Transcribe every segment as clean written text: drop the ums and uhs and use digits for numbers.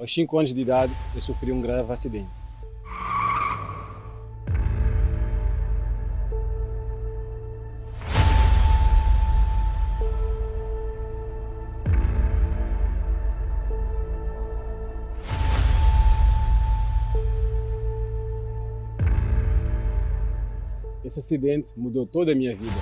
Aos 5 anos de idade, eu sofri um grave acidente. Esse acidente mudou toda a minha vida.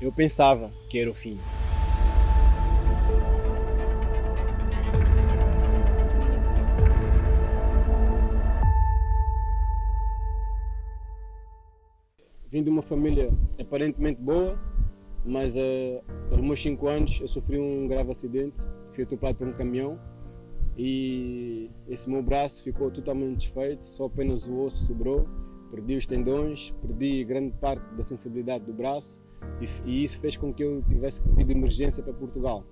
Eu pensava que era o fim. Vim de uma família aparentemente boa, mas aos meus 5 anos eu sofri um grave acidente, fui atropelado por um caminhão e esse meu braço ficou totalmente desfeito, só apenas o osso sobrou, perdi os tendões, perdi grande parte da sensibilidade do braço e isso fez com que eu tivesse que vir de emergência para Portugal,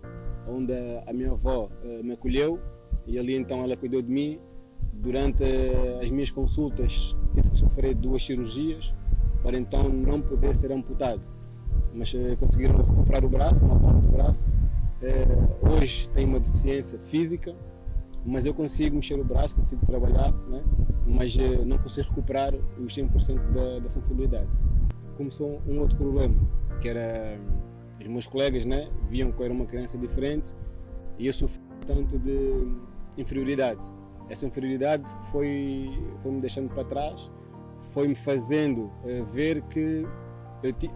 onde a minha avó me acolheu e ali então ela cuidou de mim. Durante as minhas consultas tive que sofrer 2 cirurgias para então não poder ser amputado, mas conseguiram recuperar o braço, uma parte do braço. Hoje tenho uma deficiência física, mas eu consigo mexer o braço, consigo trabalhar, né? Mas não consigo recuperar os 100% da sensibilidade. Começou um outro problema, que era os meus colegas, né, viam que eu era uma criança diferente e eu sofri tanto de inferioridade. Essa inferioridade foi-me deixando para trás, foi-me fazendo ver que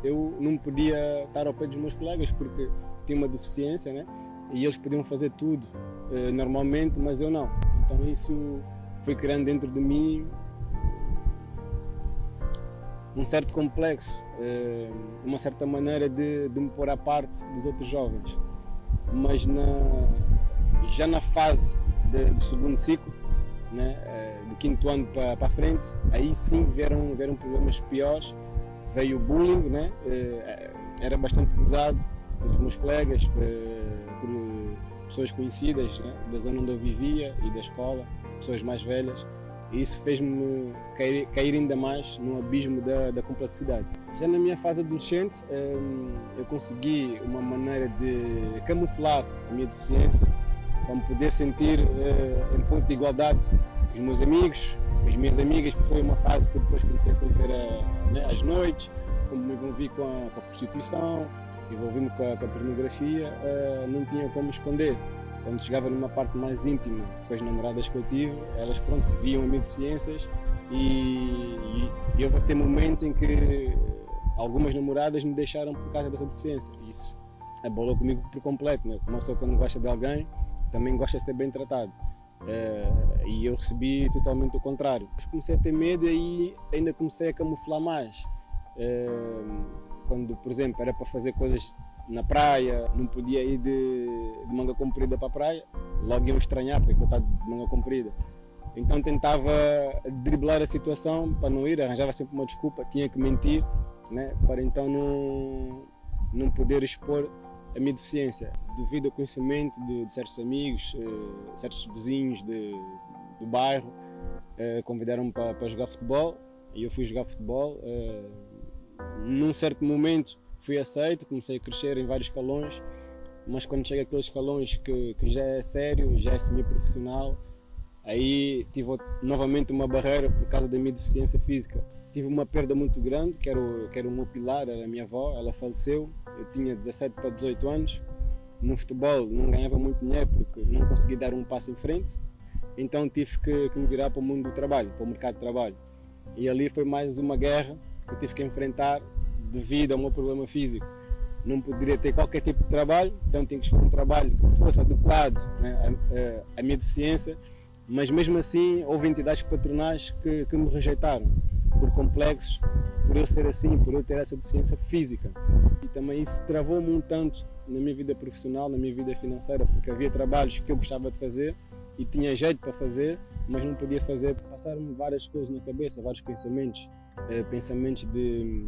eu não podia estar ao pé dos meus colegas porque tinha uma deficiência, né? E eles podiam fazer tudo normalmente, mas eu não. Então isso foi criando dentro de mim um certo complexo, uma certa maneira de me pôr à parte dos outros jovens. Mas já na fase do segundo ciclo, né, do 5º ano para a frente, aí sim vieram problemas piores. Veio o bullying, né, era bastante gozado pelos meus colegas, por pessoas conhecidas, né, da zona onde eu vivia e da escola, pessoas mais velhas. E isso fez-me cair ainda mais no abismo da complexidade. Já na minha fase adolescente, eu consegui uma maneira de camuflar a minha deficiência para me poder sentir em ponto de igualdade com os meus amigos, com as minhas amigas, porque foi uma fase que depois comecei a conhecer né, às noites, como me envolvi com a prostituição, envolvi-me com a pornografia, não tinha como esconder. Quando chegava numa parte mais íntima com as namoradas que eu tive, elas pronto, viam as minhas deficiências e houve até momentos em que algumas namoradas me deixaram por causa dessa deficiência. Isso abalou comigo por completo, né? Como eu sou quando gosta de alguém, também gosta de ser bem tratado. E eu recebi totalmente o contrário. Comecei a ter medo e aí ainda comecei a camuflar mais. Quando, por exemplo, era para fazer coisas na praia, não podia ir de manga comprida para a praia, logo iam estranhar porque eu estava de manga comprida. Então tentava driblar a situação para não ir, arranjava sempre uma desculpa, tinha que mentir, né, para então não poder expor a minha deficiência. Devido ao conhecimento de certos amigos, certos vizinhos do bairro, convidaram-me para jogar futebol e eu fui jogar futebol. Num certo momento fui aceito, comecei a crescer em vários escalões, mas quando chega aqueles escalões que já é sério, já é semi-profissional, aí tive novamente uma barreira por causa da minha deficiência física. Tive uma perda muito grande, que era o meu pilar, era a minha avó, ela faleceu, eu tinha 17 para 18 anos. No futebol não ganhava muito dinheiro porque não consegui dar um passo em frente, então tive que me virar para o mundo do trabalho, para o mercado de trabalho. E ali foi mais uma guerra que eu tive que enfrentar devido ao meu problema físico. Não poderia ter qualquer tipo de trabalho, então tinha que escolher um trabalho que fosse adequado, né, à minha deficiência, mas mesmo assim houve entidades patronais que me rejeitaram por complexos, por eu ser assim, por eu ter essa deficiência física. E também isso travou-me um tanto na minha vida profissional, na minha vida financeira, porque havia trabalhos que eu gostava de fazer e tinha jeito para fazer, mas não podia fazer. Passaram-me várias coisas na cabeça, vários pensamentos de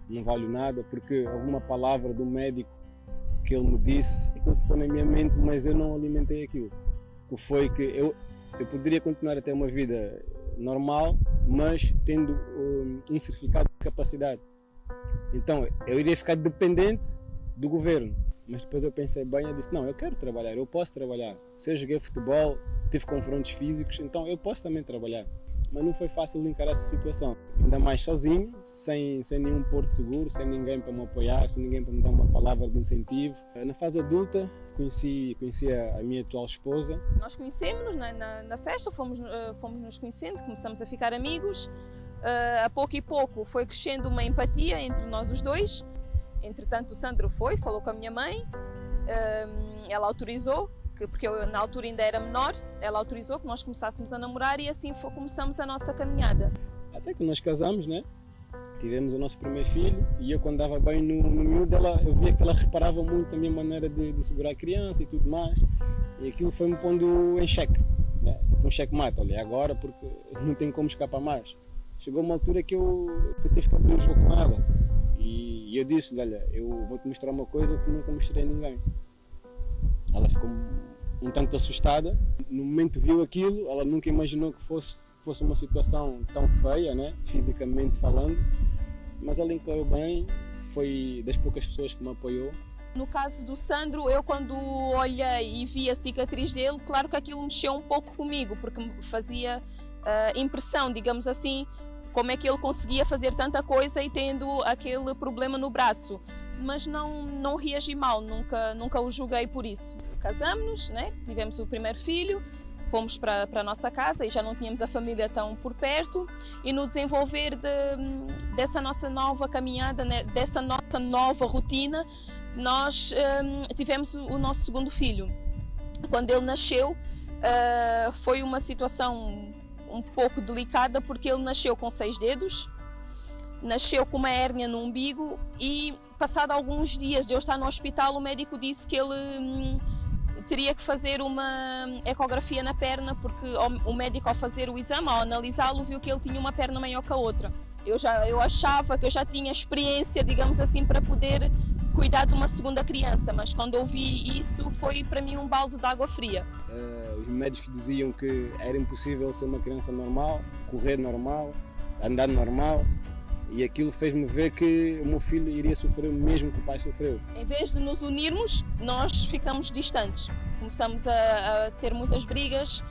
não valho nada, porque houve uma palavra do médico que ele me disse, aquilo ficou na minha mente, mas eu não alimentei aquilo. Que foi que eu poderia continuar a ter uma vida normal, mas tendo um certificado de capacidade. Então eu iria ficar dependente do governo. Mas depois eu pensei bem e disse, não, eu quero trabalhar, eu posso trabalhar. Se eu joguei futebol, tive confrontos físicos, então eu posso também trabalhar. Mas não foi fácil encarar essa situação. Ainda mais sozinho, sem nenhum porto seguro, sem ninguém para me apoiar, sem ninguém para me dar uma palavra de incentivo. Na fase adulta, conheci a minha atual esposa. Nós conhecemos-nos na festa, fomos nos conhecendo, começamos a ficar amigos. A pouco e pouco foi crescendo uma empatia entre nós os dois. Entretanto, o Sandro falou com a minha mãe, ela autorizou, porque eu na altura ainda era menor, ela autorizou que nós começássemos a namorar e assim começamos a nossa caminhada. Até que nós casamos, né? Tivemos o nosso primeiro filho e eu, quando estava bem no miúdo, eu via que ela reparava muito na minha maneira de segurar a criança e tudo mais, e aquilo foi-me pondo em xeque, né? Tipo um xeque-mate, olha, agora porque não tem como escapar mais. Chegou uma altura que eu tive que abrir o jogo com ela. E eu disse-lhe, olha, eu vou-te mostrar uma coisa que nunca mostrei a ninguém. Ela ficou um tanto assustada. No momento viu aquilo, ela nunca imaginou que fosse uma situação tão feia, né? Fisicamente falando. Mas ela encarou bem, foi das poucas pessoas que me apoiou. No caso do Sandro, eu quando olhei e vi a cicatriz dele, claro que aquilo mexeu um pouco comigo, porque me fazia impressão, digamos assim, como é que ele conseguia fazer tanta coisa e tendo aquele problema no braço. Mas não reagi mal, nunca o julguei por isso. Casamos-nos, né? Tivemos o primeiro filho, fomos para a nossa casa e já não tínhamos a família tão por perto. E no desenvolver dessa nossa nova caminhada, né? Dessa nossa nova rotina, nós tivemos o nosso segundo filho. Quando ele nasceu, foi uma situação um pouco delicada, porque ele nasceu com 6 dedos, nasceu com uma hérnia no umbigo e, passado alguns dias de eu estar no hospital, o médico disse que ele teria que fazer uma ecografia na perna, porque o médico, ao fazer o exame, ao analisá-lo, viu que ele tinha uma perna maior que a outra. Eu achava que eu já tinha experiência, digamos assim, para poder cuidar de uma segunda criança, mas quando eu vi isso, foi para mim um balde de água fria. Os médicos diziam que era impossível ser uma criança normal, correr normal, andar normal, e aquilo fez-me ver que o meu filho iria sofrer o mesmo que o pai sofreu. Em vez de nos unirmos, nós ficamos distantes. Começamos a ter muitas brigas,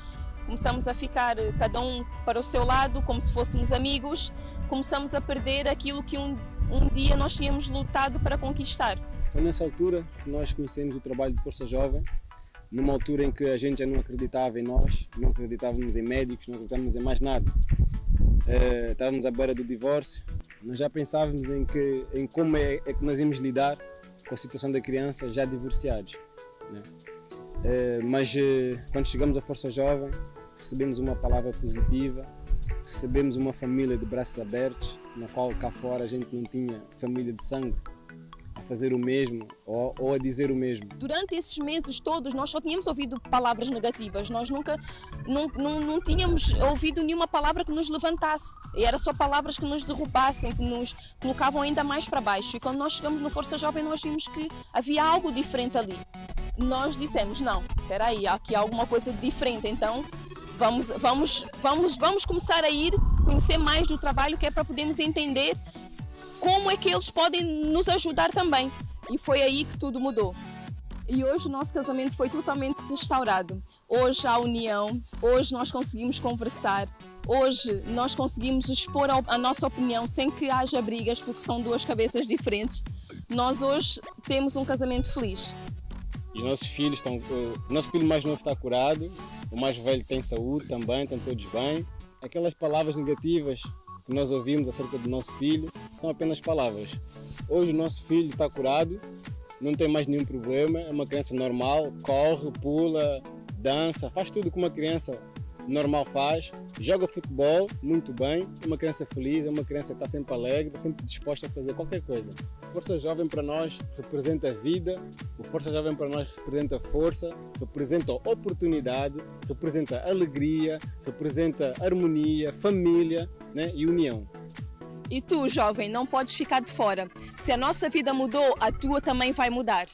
começamos a ficar cada um para o seu lado, como se fôssemos amigos. Começamos a perder aquilo que um dia nós tínhamos lutado para conquistar. Foi nessa altura que nós conhecemos o trabalho de Força Jovem, numa altura em que a gente já não acreditava em nós, não acreditávamos em médicos, não acreditávamos em mais nada. Estávamos à beira do divórcio, nós já pensávamos em como é que nós íamos lidar com a situação da criança já divorciados, né? Mas quando chegamos à Força Jovem, recebemos uma palavra positiva, recebemos uma família de braços abertos, na qual cá fora a gente não tinha família de sangue a fazer o mesmo ou a dizer o mesmo. Durante esses meses todos nós só tínhamos ouvido palavras negativas, nós nunca não tínhamos ouvido nenhuma palavra que nos levantasse, e era só palavras que nos derrubassem, que nos colocavam ainda mais para baixo. E quando nós chegamos no Força Jovem, nós vimos que havia algo diferente ali. Nós dissemos, não, espera aí, aqui há alguma coisa diferente, então vamos começar a ir conhecer mais do trabalho, que é para podermos entender como é que eles podem nos ajudar também. E foi aí que tudo mudou. E hoje o nosso casamento foi totalmente restaurado. Hoje há união, hoje nós conseguimos conversar, hoje nós conseguimos expor a nossa opinião sem que haja brigas, porque são duas cabeças diferentes. Nós hoje temos um casamento feliz. E nossos filhos o nosso filho mais novo está curado, o mais velho tem saúde também, estão todos bem. Aquelas palavras negativas que nós ouvimos acerca do nosso filho são apenas palavras. Hoje o nosso filho está curado, não tem mais nenhum problema, é uma criança normal, corre, pula, dança, faz tudo que uma criança normal faz, joga futebol muito bem, é uma criança feliz, é uma criança que está sempre alegre, está sempre disposta a fazer qualquer coisa. A Força Jovem para nós representa a vida, o Força Jovem para nós representa força, representa oportunidade, representa alegria, representa harmonia, família, né, e união. E tu, jovem, não podes ficar de fora. Se a nossa vida mudou, a tua também vai mudar.